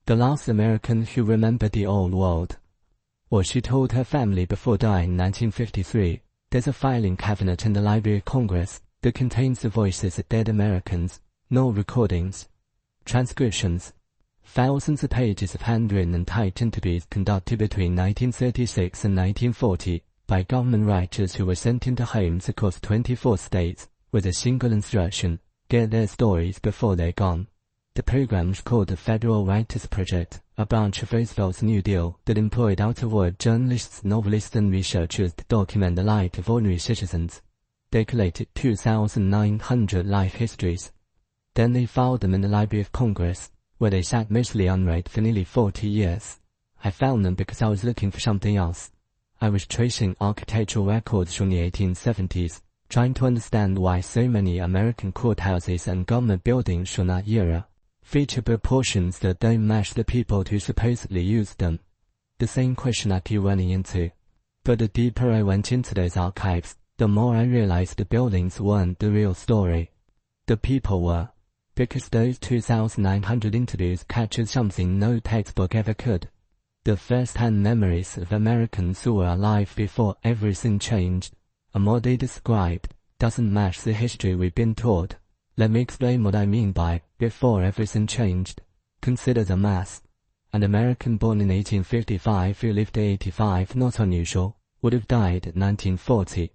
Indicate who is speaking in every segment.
Speaker 1: the last American who remembered the old world. Or she told her family before dying in 1953, there's a filing cabinet in the Library of Congress that contains the voices of dead Americans, no recordings, transcriptions, thousands of pages of handwritten and typed interviews conducted between 1936 and 1940 by government writers who were sent into homes across 24 states with a single instruction: get their stories before they're gone. The program's called the Federal Writers Project, a branch of Roosevelt's New Deal that employed out-of-work journalists, novelists and researchers to document the life of ordinary citizens. They collected 2,900 life histories. Then they filed them in the Library of Congress, where they sat mostly unread for nearly 40 years. I found them because I was looking for something else. I was tracing architectural records from the 1870s, trying to understand why so many American courthouses and government buildings from that era feature proportions that don't match the people who supposedly used them. The same question I keep running into. But the deeper I went into those archives, the more I realized the buildings weren't the real story. The people were. Because those 2,900 interviews captured something no textbook ever could. The first-hand memories of Americans who were alive before everything changed, and what they described doesn't match the history we've been taught. Let me explain what I mean by before everything changed. Consider the mass. An American born in 1855 who lived to 85, not unusual, would have died at 1940.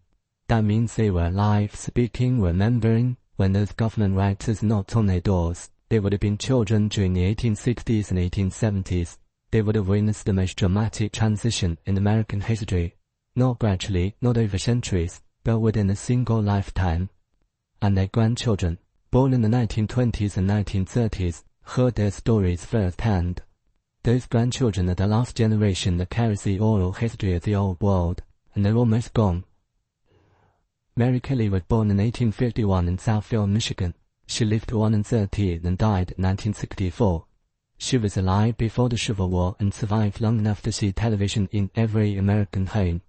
Speaker 1: That means they were alive, speaking, remembering, when those government writers knocked on their doors. They would have been children during the 1860s and 1870s. They would have witnessed the most dramatic transition in American history. Not gradually, not over centuries, but within a single lifetime. And their grandchildren, born in the 1920s and 1930s, heard their stories firsthand. Those grandchildren are the last generation that carries the oral history of the old world, and they're almost gone. Mary Kelly was born in 1851 in Southfield, Michigan. She lived to 130 and died in 1964. She was alive before the Civil War and survived long enough to see television in every American home.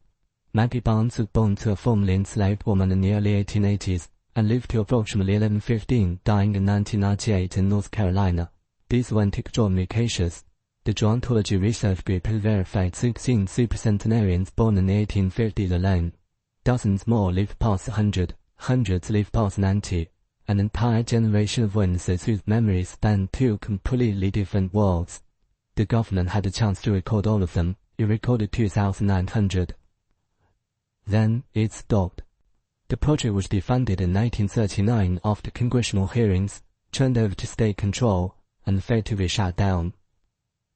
Speaker 1: Maggie Barnes was born to a formerly enslaved woman in the early 1880s and lived to approximately 1115, dying in 1998 in North Carolina. These weren't extraordinary cases. The Gerontology Research Group has verified 16 supercentenarians born in the 1850s alone. Dozens more lived past 100, hundreds lived past 90, an entire generation of witnesses whose memories span two completely different worlds. The government had a chance to record all of them. It recorded 2,900. Then it stopped. The project was defunded in 1939 after congressional hearings, turned over to state control, and failed to be shut down.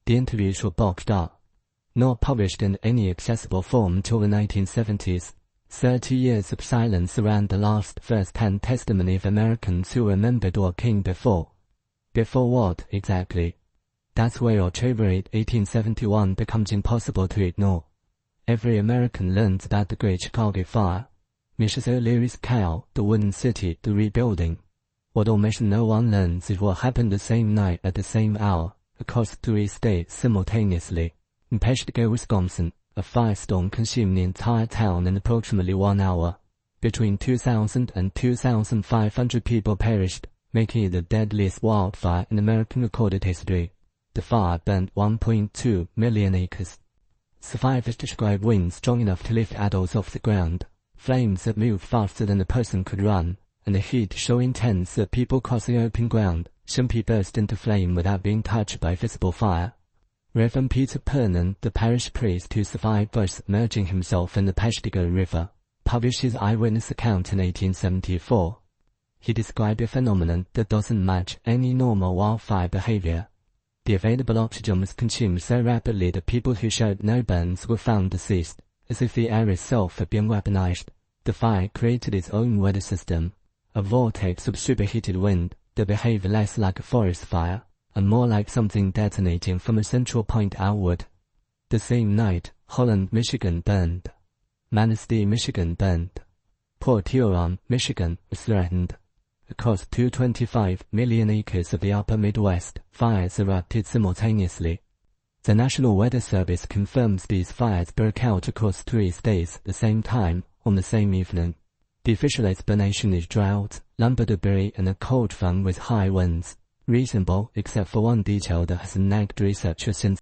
Speaker 1: The interviews were boxed up, not published in any accessible form until the 1970s. 30 years of silence around the last first-hand testimony of Americans who remembered what came before. Before what, exactly? That's where October 8, 1871 becomes impossible to ignore. Every American learns about the Great Chicago Fire, Mrs. O'Leary's cow, the wooden city, the rebuilding. What almost no one learns is what happened the same night at the same hour, across 3 states simultaneously. In Peshtigo, Wisconsin, a firestorm consumed the entire town in approximately 1 hour. Between 2,000 and 2,500 people perished, making it the deadliest wildfire in American recorded history. The fire burned 1.2 million acres. Survivors described winds strong enough to lift adults off the ground, flames that moved faster than a person could run, and the heat so intense that people crossing open ground simply burst into flame without being touched by visible fire. Reverend Peter Pernan, the parish priest who survived by submerging himself in the Peshtigo River, published his eyewitness account in 1874. He described a phenomenon that doesn't match any normal wildfire behavior. The available oxygen was consumed so rapidly that people who showed no burns were found deceased, as if the air itself had been weaponized. The fire created its own weather system, a vortex of superheated wind that behaved less like a forest fire and more like something detonating from a central point outward. The same night, Holland, Michigan burned. Manistee, Michigan burned. Port Huron, Michigan was threatened. Across 225 million acres of the upper Midwest, fires erupted simultaneously. The National Weather Service confirms these fires broke out across 3 states at the same time, on the same evening. The official explanation is drought, lumber debris and a cold front with high winds. reasonable except for one detail that has nagged researchers since